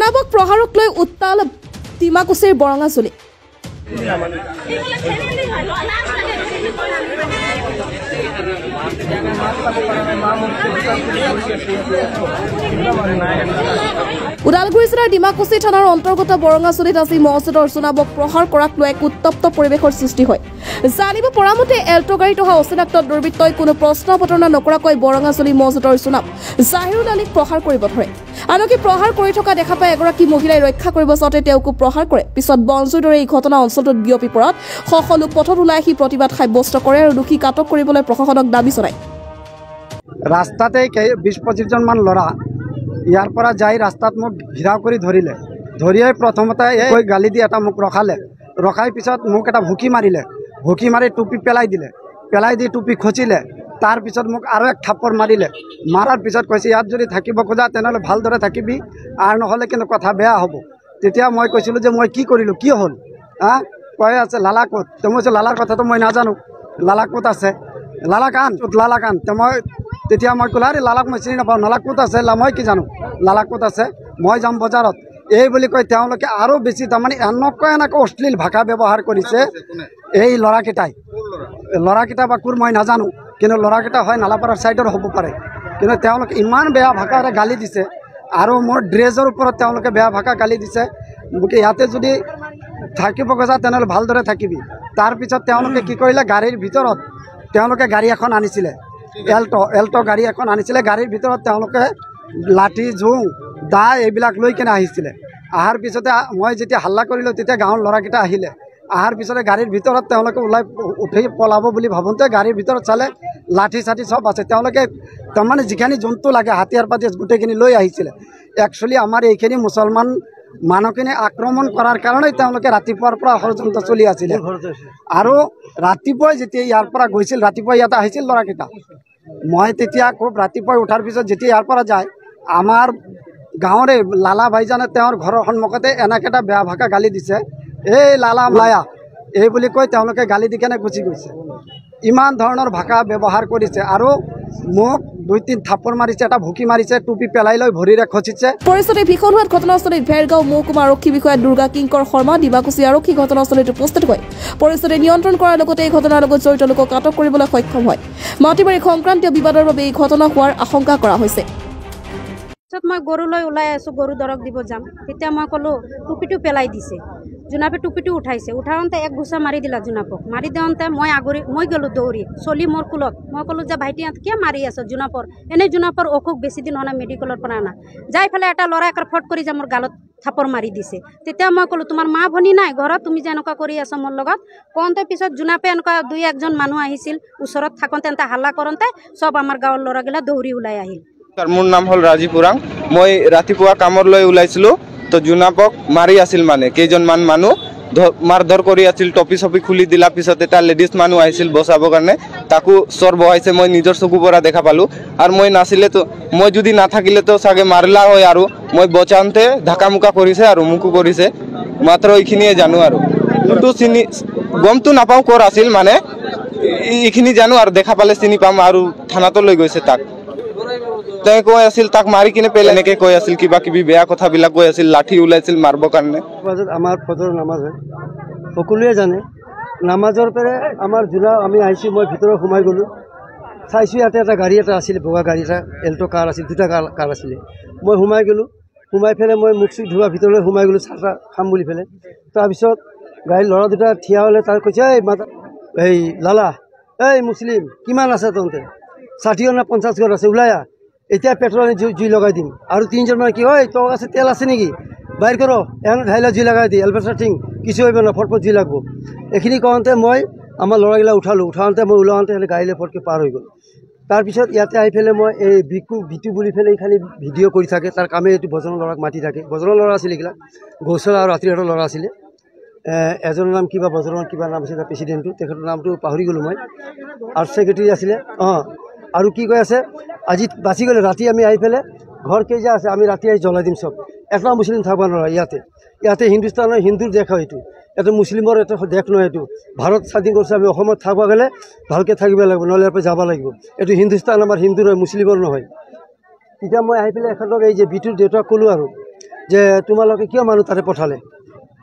জোনাবক প্ৰহাৰক লৈ উত্তাল ডিমাকুছিৰ বৰঙাচুলি। ওদালগুৰি জিলাৰ ডিমাকুছি থানাৰ অন্তৰ্গত বৰঙাচুলিত আজি মছজিদৰ জোনাবক প্ৰহাৰ কৰাক লৈ এক উত্তপ্ত পৰিৱেশৰ সৃষ্টি হয়। জানিব পৰা মতে এল্টো গাড়ীত অহা অচিনাক্ত দুৰ্বৃত্তই কোনো প্ৰশ্ন পটনা নকৰাকৈ বৰঙাচুলি মছজিদৰ জোনাব জাহিৰুল আলীক প্ৰহাৰ কৰিব ধৰে। আনকি প্ৰহাৰ কৰি থকা দেখা পাই এগৰাকী মহিলাই ৰক্ষা কৰিব চাওঁতে তেওঁকো প্ৰহাৰ কৰে। পিছত বনজুইৰ দৰে এই ঘটনা অঞ্চলটোত বিয়পি পৰাত সকলো পথত ওলাই আহি প্ৰতিবাদ সাব্যস্ত কৰে আৰু দোষীক আটক কৰিবলৈ প্ৰশাসনক দাবী জনায়। ৰাস্তাতে 20-25 জন মান ল'ৰা ইয়াৰ পৰা যাই ৰাস্তাত মোক ঘিৰাও কৰি ধৰিলে। ধৰিয়ে প্ৰথমতে এই গালি দি এটা মোক ৰখাই পিছত মোক এটা ভুকি মাৰি টুপি পেলাই দিলে। পেলাই দি টুপি খচিলে। তাৰ পিছত মোক আৰু এক থাপ্পৰ মাৰিলে। মাৰাৰ পিছত কৈছে ইয়াত যদি থাকিব খোজা তেনেহ'লে ভালদৰে থাকিবি আৰু নহ'লে কিন্তু কথা বেয়া হ'ব। তেতিয়া মই কৈছিলোঁ যে মই কি কৰিলোঁ, কি হ'ল? কৈ আছে লালা ক'ত? তো মই কৈছোঁ লালাৰ কথাটো মই নাজানো। লালা ক'ত আছে? লালা কান মই তেতিয়া মই ক'লো আৰে লালাক মই চিনি নাপাওঁ, লালা ক'ত আছে? মই কি জানো লালা ক'ত আছে? মই যাম বজাৰত এই বুলি কৈ তেওঁলোকে আৰু বেছি তাৰমানে এনেকৈ অশ্লীল ভাষা ব্যৱহাৰ কৰিছে। এই ল'ৰাকেইটা বা কোৰ মই নাজানো, কিন্তু ল'ৰাকেইটা হয় নালাপাৰাৰ ছাইডৰ হ'ব পাৰে। কিন্তু তেওঁলোকে ইমান বেয়া ভাষাৰে গালি দিছে আৰু মোৰ ড্ৰেছৰ ওপৰত তেওঁলোকে বেয়া ভাষা গালি দিছে। মোক ইয়াতে যদি থাকিব খোজা তেনেহ'লে ভালদৰে থাকিবি। তাৰপিছত তেওঁলোকে কি কৰিলে, গাড়ীৰ ভিতৰত তেওঁলোকে গাড়ী এখন আনিছিলে, এল্টো গাড়ী এখন আনিছিলে। গাড়ীৰ ভিতৰত তেওঁলোকে লাঠি জোং দা এইবিলাক লৈ কিনে আহিছিলে। অহাৰ পিছতে মই যেতিয়া হাল্লা কৰিলোঁ তেতিয়া গাঁৱৰ ল'ৰাকেইটা আহিলে। অহাৰ পিছতে গাড়ীৰ ভিতৰত তেওঁলোকে উঠি পলাব বুলি ভাবোঁতে গাড়ীৰ ভিতৰত চালে লাঠি চাঠি চব আছে। তেওঁলোকে তাৰমানে যিখিনি জন্তু লাগে হাতিয়াৰ পাতি গোটেইখিনি লৈ আহিছিলে। একচুৱেলি আমাৰ এইখিনি মুছলমান মানুহখিনি আক্ৰমণ কৰাৰ কাৰণেই তেওঁলোকে ৰাতিপুৱাৰ পৰা ষড়যন্ত্ৰ চলি আছিলে। আৰু ৰাতিপুৱাই যেতিয়া ইয়াৰ পৰা গৈছিল, ৰাতিপুৱা ইয়াতে আহিছিল ল'ৰাকেইটা। মই তেতিয়া খুব ৰাতিপুৱাই উঠাৰ পিছত যেতিয়া ইয়াৰ পৰা যায়, আমাৰ গাঁৱৰে লালা ভাইজানে তেওঁৰ ঘৰৰ সন্মুখতে এনেকৈ এটা বেয়া ভাষা গালি দিছে, এই লালা মায়া এই বুলি কৈ তেওঁলোকে গালি দি কেনে গুচি গৈছে। ইমান ধৰণৰ ভাষা ব্যৱহাৰ কৰিছে আৰু মোক 2-3 থাপ্পৰ মাৰিছে, এটা ভুকি মাৰিছে, টুপি পেলাই লৈ ভৰিৰে খচিছে। পৰিস্থিতি ভীষণ হোৱাত ঘটনাস্থলীত ভেৰগাঁও মহকুমা আৰক্ষী বিষয়া দুৰ্গা কিংকৰ শৰ্মা, ডিমাকুছি আৰক্ষী ঘটনাস্থলীত উপস্থিত হৈ পৰিস্থিতি নিয়ন্ত্ৰণ কৰাৰ লগতে এই ঘটনাৰ লগত জড়িত লোকক আটক কৰিবলৈ সক্ষম হয়। মাটিবাৰী সংক্ৰান্তীয় বিবাদৰ বাবে এই ঘটনা হোৱাৰ আশংকা কৰা হৈছে। মই গৰুলৈ ওলাই আছোঁ, গৰু দৰক দিব যাম। তেতিয়া মই ক'লোঁ টুপিটো পেলাই দিছে। জোনাপে টুপিটো উঠাইছে। উঠাওঁতে এক ঘোচা মাৰি দিলা জোনাপক। মাৰি দিওঁতে মই গ'লোঁ দৌৰি, চলি মোৰ কোলত। মই ক'লোঁ যে ভাইটি কিয় মাৰি আছ জোনাপৰ? এনেই জোনাপৰ অসুখ বেছি দিন হোৱা নাই, মেডিকেলৰ পৰা আনা। যাই পেলাই এটা ল'ৰা একাৰ ফট কৰি যে মোৰ গালত থাপৰ মাৰি দিছে। তেতিয়া মই ক'লোঁ তোমাৰ মা ভনী নাই ঘৰত, তুমি যে এনেকুৱা কৰি আছ মোৰ লগত? কওঁতে পিছত জোনাপে এনেকুৱা 2-1জন মানুহ আহিছিল ওচৰত থাকোঁতে এনে হাল্লা কৰোঁতে চব আমাৰ গাঁৱৰ ল'ৰাগিলা দৌৰি ওলাই আহিল। মোৰ নাম হ'ল ৰাজীৱ ওৰাং। মই ৰাতিপুৱা কামলৈ ওলাইছিলোঁ, তো জোনাপক মাৰি আছিল মানে কেইজনমান মানুহ মাৰধৰ কৰি আছিল। টপি চপি খুলি দিলা পিছত এটা লেডিজ মানুহ আহিছিল বচাবৰ কাৰণে, তাকো চৰ বহাইছে। মই নিজৰ চকুৰ পৰা দেখা পালোঁ। আৰু মই নাছিলেতো, মই যদি নাথাকিলেতো চাগে মাৰিলা হয়। আৰু মই বচাওঁতে ঢাকা মুকা কৰিছে আৰু মোকো কৰিছে, মাত্ৰ এইখিনিয়ে জানো। আৰু গমটো নাপাওঁ ক'ৰ আছিল মানে, এইখিনি জানো আৰু দেখা পালে চিনি পাম। আৰু থানাতো লৈ গৈছে তাক। তেওঁ কৈ আছিল তাক মাৰি কিনে পেলাই এনেকৈ কৈ আছিল, কিবা কিবি বেয়া কথাবিলাক কৈ আছিল, লাঠি ওলাইছিল মাৰিবৰ কাৰণে। আমাৰ ফজৰ নামাজ হয়, সকলোৱে জানে। নামাজৰ পৰা আমাৰ যোনা আমি আহিছোঁ, মই ভিতৰত সোমাই গ'লোঁ। চাইছোঁ ইয়াতে এটা গাড়ী এটা আছিলে, বগা গাড়ী এটা, এল্টো কাৰ আছিল, 2টা কাৰ আছিলে। মই সোমাই গ'লোঁ। সোমাই পেলাই মই মুখ চুখ ধোৱা ভিতৰলৈ সোমাই গ'লোঁ, চাহ তাহ খাম বুলি পেলাই। তাৰপিছত গাড়ীৰ ল'ৰা দুটা থিয়া হ'লে, তাৰ কৈছে এই লালা, এই মুছলিম কিমান আছে তহঁতে? 60 না 50 ঘৰ আছে, ওলাই আহ, এতিয়া পেট্ৰল আনি জুই লগাই দিম। আৰু 3জন মানে কি হয়, তোৰ আছে তেল আছে নেকি? বাহিৰ কৰ, এখন ঢাইলা জুই লগাই দি, এলভেষ্টাৰ ঠিক কিছু হ'ব না, ফটফট জুই লাগব। এইখিনি কওঁতে মই আমাৰ ল'ৰাগিলা উঠাওঁতে মই ওলাওঁতে গাড়ীলৈ ফটকৈ পাৰ হৈ গ'ল। তাৰপিছত ইয়াতে আহি পেলাই মই এই বিটু বুলি পেলাই এইখানি ভিডিঅ' কৰি থাকে, তাৰ কামে এইটো বজনৰ ল'ৰাক মাতি থাকে। বজনৰ ল'ৰা আছিলে এইগিলা, গৌচৰা আৰু ৰাতিহঁতৰ ল'ৰা আছিলে। এজনৰ নাম কিবা বজনৰ কিবা নাম আছিলে, প্ৰেচিডেণ্টটো, তেখেতৰ নামটো পাহৰি গ'লোঁ মই। আৰ্ট ছেক্ৰেটাৰী আছিলে। আৰু কি কৈ আছে, আজি বাচি গ'লে ৰাতি আমি আহি পেলাই ঘৰ কেইজা আছে আমি ৰাতি আহি জ্বলাই দিম চব। এটা মুছলিম থাকিব নোৱাৰে ইয়াতে হিন্দুস্তানৰ হিন্দুৰ দেশ হয় এইটো, এটা মুছলিমৰ এটা দেশ নহয় এইটো। ভাৰত স্বাধীন কৰিছে, আমি অসমত থাকিব গ'লে ভালকৈ থাকিব লাগিব, নহ'লে ইয়াৰ পৰা যাব লাগিব। এইটো হিন্দুস্তান আমাৰ হিন্দুৰ হয়, মুছলিমৰ নহয়। তেতিয়া মই আহি পেলাই এখেতক এই যে বিটুৰ দেউতাক ক'লোঁ আৰু যে তোমালোকে কিয় মানুহ তাতে পঠালে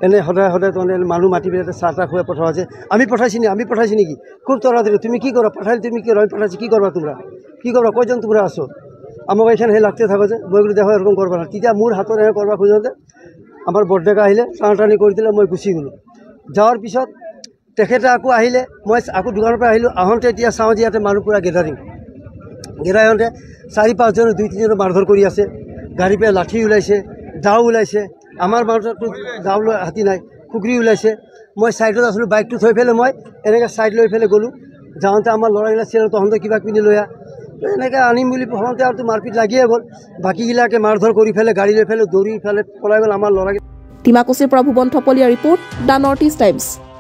এনে সদায় সদায় তাৰমানে মানুহ মাতি পেলাই চাহ তাহ খুৱাই পঠোৱা যে আমি পঠাইছি নেকি খুব তৰাতৰি তুমি কি কৰা পঠাইলে তুমি কি আমি পঠাইছি কি কৰবা তোমৰা কি কৰবা কয়জন তোমরা আছো আমাক এইখান সেই লাগতে থাকো যে মই বোলো দেখো এরকম করবা না তেতিয়া মোৰ হাতত এনে কৰবা খোঁজোতে আমাৰ বৰডেকা আহিলে টানি কৰি দিলে মই গুচি গ'লোঁ যাওয়াৰ পিছত তেখেতে আকৌ আহিলে মই আকৌ দোকানৰ পৰা আহিলোঁ আহোঁতে এতিয়া চাওঁ যে ইয়াতে মানুহ পুৰা গেদাৰিং আহোঁতে 4-5জন 2-3জন মাৰধৰ কৰি আছে গাড়ী পৰা লাঠি ওলাইছে দাও ওলাইছে আমাৰ মাজতো দাও হাতী নাই খুগৰি ওলাইছে মই সাইডত আছিলোঁ বাইকটো থৈ পেলাই মই এনেকৈ সাইড লৈ পেলাই গ'লোঁ যাওঁতে আমাৰ ল'ৰাগিলা চিৰিয়েল তহঁতে কিবা কিনি লৈ আহ এনেকৈ আনিম বুলি ভাবোঁতে আৰু মাৰপিট লাগিয়ে গ'ল বাকীগিলাকে মাৰধৰ কৰি পেলাই গাড়ী লৈ পেলাই দৌৰি পেলাই পলাই গ'ল আমাৰ ল'ৰাগিলা ডিমাকুছিৰ পৰা Bhuwan Thapliya report the North East times